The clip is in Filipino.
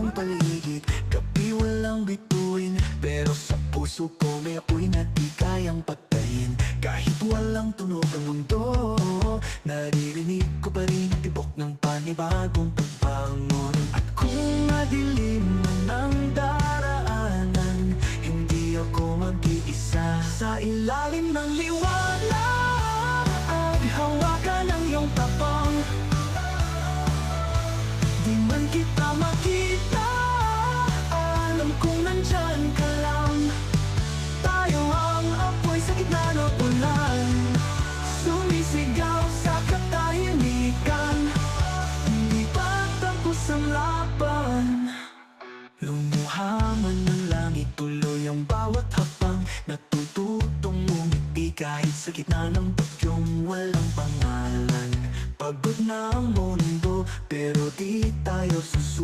ang paligid, gabi walang bituin, pero sa puso ko may apoy na di kayang patayin. Kahit walang tunog ang mundo, naririnig ko pa rin ang tibok ng panibagong pagbangon. At kung madilim man ang daraanan, hindi ako mag-iisa. Sa ilalim ng liwanag, hawakan ang iyong tapang. Di man kita makita, alam kong nandyan ka lang. Tayo ang apoy sa gitna ng ulan, sumisigaw sa katahimikan. Hindi pa tapos ang laban. Lumuha man ng langit, tuloy ang bawat hakbang. Natututong umiti kahit sa gitna ng bagyong walang pangalan. Pagod na ang mundo, pero di tayo susuko.